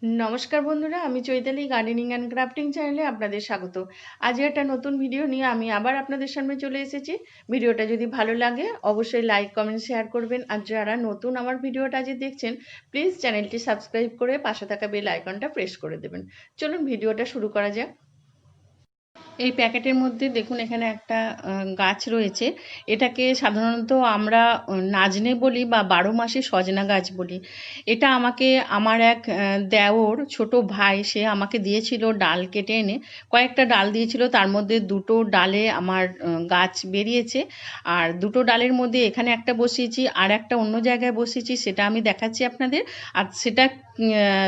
নমস্কার বন্ধুরা, আমি চৈতালি গার্ডেনিং অ্যান্ড ক্রাফটিং চ্যানেলে আপনাদের স্বাগত। আজ একটা নতুন ভিডিও নিয়ে আমি আবার আপনাদের সামনে চলে এসেছি। ভিডিওটা যদি ভালো লাগে অবশ্যই লাইক, কমেন্ট, শেয়ার করবেন। আর যারা নতুন আমার ভিডিওটা আজ দেখছেন প্লিজ চ্যানেলটি সাবস্ক্রাইব করে পাশে থাকা বেল আইকনটা প্রেস করে দেবেন। চলুন ভিডিওটা শুরু করা যাক। এই প্যাকেটের মধ্যে দেখুন এখানে একটা গাছ রয়েছে। এটাকে সাধারণত আমরা নাজনে বলি বা ১২ মাসে সজনা গাছ বলি। এটা আমাকে আমার এক দেওর ছোট ভাই সে আমাকে দিয়েছিল ডাল কেটে এনে। কয়েকটা ডাল দিয়েছিল, তার মধ্যে দুটো ডালে আমার গাছ বেরিয়েছে। আর দুটো ডালের মধ্যে এখানে একটা বসিয়েছি আর একটা অন্য জায়গায় বসিয়েছি, সেটা আমি দেখাচ্ছি আপনাদের। আর সেটা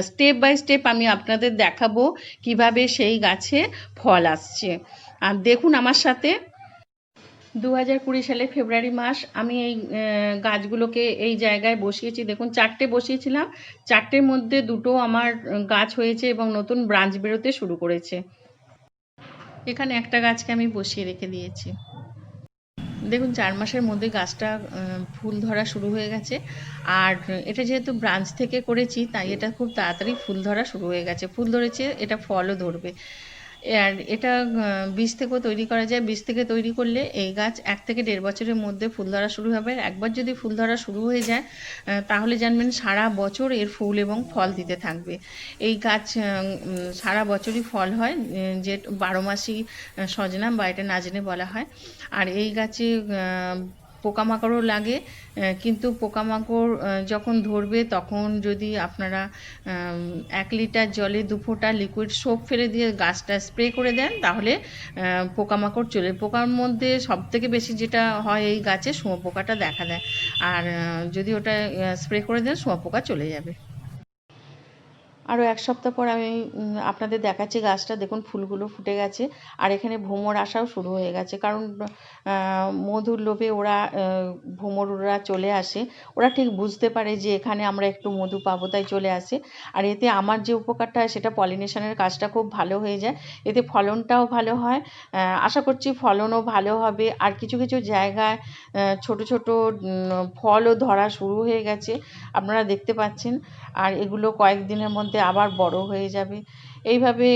স্টেপ বাই স্টেপ আমি আপনাদের দেখাবো কিভাবে সেই গাছে ফল আসছে। আর দেখুন আমার সাথে 2020 সালে ফেব্রুয়ারি মাস আমি এই গাছগুলোকে এই জায়গায় বসিয়েছি। দেখুন 4টে বসিয়েছিলাম, 4টের মধ্যে দুটো আমার গাছ হয়েছে এবং নতুন ব্রাঞ্চ বেরোতে শুরু করেছে। এখানে একটা গাছকে আমি বসিয়ে রেখে দিয়েছি। দেখুন 4 মাসের মধ্যে গাছটা ফুল ধরা শুরু হয়ে গেছে। আর এটা যেহেতু ব্রাঞ্চ থেকে করেছি তাই এটা খুব তাড়াতাড়ি ফুল ধরা শুরু হয়ে গেছে, ফুল ধরেছে, এটা ফলও ধরবে। আর এটা বীজ থেকেও তৈরি করা যায়। বীজ থেকে তৈরি করলে এই গাছ 1 থেকে 1.5 বছরের মধ্যে ফুল ধরা শুরু হবে। একবার যদি ফুল ধরা শুরু হয়ে যায় তাহলে জানবেন সারা বছর এর ফুল এবং ফল দিতে থাকবে। এই গাছ সারা বছরই ফল হয়, যে 12 মাসই সজনা বা এটা নাজনে বলা হয়। আর এই গাছে পোকামাকড়ও লাগে, কিন্তু পোকামাকড় যখন ধরবে তখন যদি আপনারা 1 লিটার জলে 2 ফোঁটা লিকুইড সোপ ফেলে দিয়ে গাছটা স্প্রে করে দেন তাহলে পোকামাকড় চলে। পোকার মধ্যে সবথেকে বেশি যেটা হয় এই গাছে শুঁয়োপোকাটা দেখা দেয়। আর যদি ওটা স্প্রে করে দেন শুঁয়োপোকা চলে যাবে। আরও 1 সপ্তাহ পর আমি আপনাদের দেখাচ্ছি গাছটা। দেখুন ফুলগুলো ফুটে গেছে আর এখানে ভ্রমর আসাও শুরু হয়ে গেছে, কারণ মধুর লোভে ওরা ভ্রমররা চলে আসে। ওরা ঠিক বুঝতে পারে যে এখানে আমরা একটু মধু পাবো, তাই চলে আসে। আর এতে আমার যে উপকারটা হয় সেটা পলিনেশনের কাজটা খুব ভালো হয়ে যায়, এতে ফলনটাও ভালো হয়। আশা করছি ফলনও ভালো হবে। আর কিছু কিছু জায়গায় ছোট ছোট ফলও ধরা শুরু হয়ে গেছে, আপনারা দেখতে পাচ্ছেন। আর এগুলো কয়েকদিনের মধ্যে আবার বড় হয়ে যাবে। এইভাবে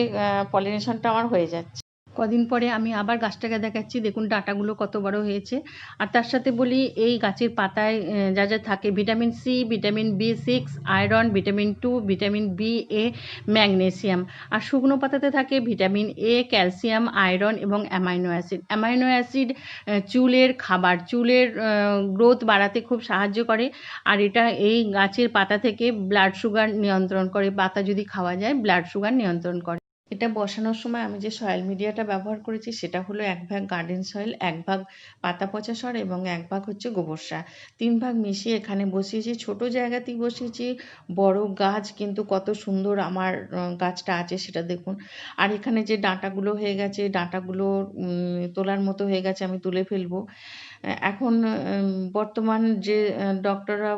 পলিনেশনটা আমার হয়ে যাচ্ছে। কদিন পরে আমি আবার গাছটাকে দেখাচ্ছি। দেখুন ডাঁটাগুলো কত বড় হয়েছে। আর তার সাথে বলি এই গাছের পাতায় যা যা থাকে vitamin C, vitamin B6, iron, vitamin 2, vitamin BA, magnesium. আর শুকনো পাতাতে থাকে ভিটামিন A, ক্যালসিয়াম, আয়রন এবং অ্যামাইনো অ্যাসিড। অ্যামাইনো অ্যাসিড চুলের খাবার, চুলের গ্রোথ বাড়াতে খুব সাহায্য করে। আর এটা এই গাছের পাতা থেকে ব্লাড সুগার নিয়ন্ত্রণ করে। পাতা যদি খাওয়া যায় ব্লাড সুগার নিয়ন্ত্রণ করে। এটা বসানোর সময় আমি যে সয়েল মিডিয়াটা ব্যবহার করেছি সেটা হলো 1 ভাগ গার্ডেন সয়েল, 1 ভাগ পাতা পচা সার এবং 1 ভাগ হচ্ছে গোবর সার। 3 ভাগ মিশিয়ে এখানে বসিয়েছি। ছোট জায়গাতেই বসিয়েছি, বড় গাছ কিন্তু কত সুন্দর আমার গাছটা আছে সেটা দেখুন। আর এখানে যে ডাঁটাগুলো হয়ে গেছে, ডাঁটাগুলো তোলার মতো হয়ে গেছে, আমি তুলে ফেলবো। এখন বর্তমান যে ডক্টররা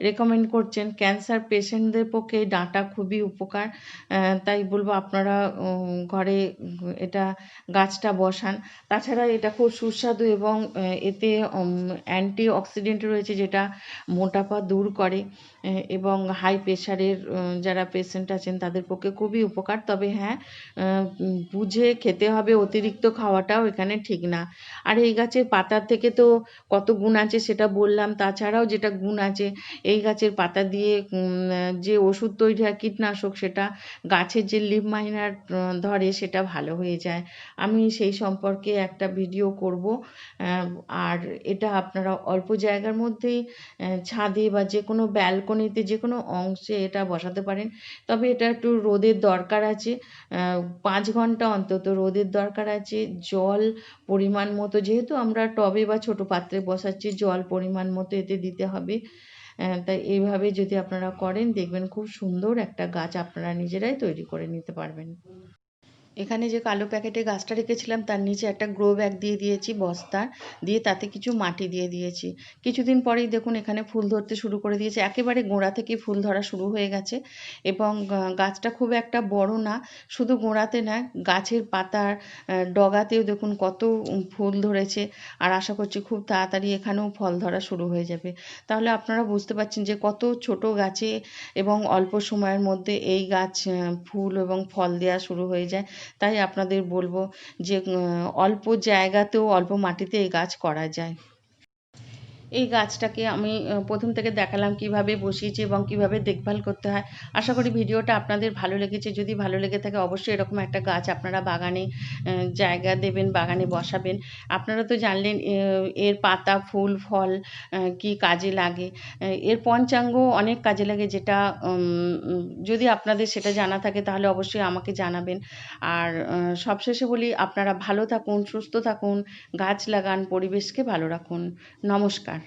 রেকমেন্ড করছেন ক্যান্সার পেশেন্টদের পক্ষে এই ডাঁটা খুবই উপকার। তাই বলবো আপনারা ঘরে এটা গাছটা বসান। তাছাড়া এটা খুব সুস্বাদু এবং এতে অ্যান্টি অক্সিডেন্ট রয়েছে যেটা মোটাপা দূর করে এবং হাই প্রেশারের যারা পেশেন্ট আছেন তাদের পক্ষে খুবই উপকার। তবে হ্যাঁ, বুঝে খেতে হবে, অতিরিক্ত খাওয়াটাও এখানে ঠিক না। আর এই গাছের পাতার থেকে তো কত গুণ আছে সেটা বললাম। তাছাড়াও যেটা গুণ আছে, এই গাছের পাতা দিয়ে যে ওষুধ তৈরি হয় কীটনাশক, সেটা গাছের যে লিফ মাইনার ধরে সেটা ভালো হয়ে যায়। আমি সেই সম্পর্কে একটা ভিডিও করব। আর এটা আপনারা অল্প জায়গার মধ্যেই ছাদে বা যে কোনো ব্যালকনিতে যে কোনো অংশে এটা বসাতে পারেন। তবে এটা একটু রোদের দরকার আছে, 5 ঘন্টা অন্তত রোদের দরকার আছে। জল পরিমাণ মতো, যেহেতু আমরা টবে বা ছোট পাত্রে বসাচ্ছি, জল পরিমাণ মতো এতে দিতে হবে। তাই এইভাবে যদি আপনারা করেন দেখবেন খুব সুন্দর একটা গাছ আপনারা নিজেরাই তৈরি করে নিতে পারবেন। এখানে যে কালো প্যাকেটে গাছটা রেখেছিলাম তার নিচে একটা গ্রো ব্যাগ দিয়ে দিয়েছি বস্তার, দিয়ে তাতে কিছু মাটি দিয়ে দিয়েছি। কিছুদিন পরেই দেখুন এখানে ফুল ধরতে শুরু করে দিয়েছে, একেবারে গোড়া থেকেই ফুল ধরা শুরু হয়ে গেছে। এবং গাছটা খুব একটা বড় না, শুধু গোড়াতে না, গাছের পাতার ডগাতেও দেখুন কত ফুল ধরেছে। আর আশা করছি খুব তাড়াতাড়ি এখানেও ফল ধরা শুরু হয়ে যাবে। তাহলে আপনারা বুঝতে পারছেন যে কত ছোট গাছে এবং অল্প সময়ের মধ্যে এই গাছ ফুল এবং ফল দেওয়া শুরু হয়ে যায়। তাই আপনাদের বলবো যে অল্প জায়গাতেও অল্প মাটিতে এই গাছ করা যায়। এই গাছটাকে আমি প্রথম থেকে দেখালাম কিভাবে বসিয়েছি এবং কিভাবে দেখভাল করতে হয়। আশা করি ভিডিওটা আপনাদের ভালো লেগেছে। যদি ভালো লেগে থাকে অবশ্যই এরকম একটা গাছ আপনারা বাগানে জায়গা দেবেন, বাগানে বসাবেন। আপনারা তো জানলেন এর পাতা, ফুল, ফল কি কাজে লাগে। এর পঞ্চাঙ্গ অনেক কাজে লাগে, যেটা যদি আপনাদের সেটা জানা থাকে তাহলে অবশ্যই আমাকে জানাবেন। আর সবশেষে বলি, আপনারা ভালো থাকুন, সুস্থ থাকুন, গাছ লাগান, পরিবেশকে ভালো রাখুন। নমস্কার।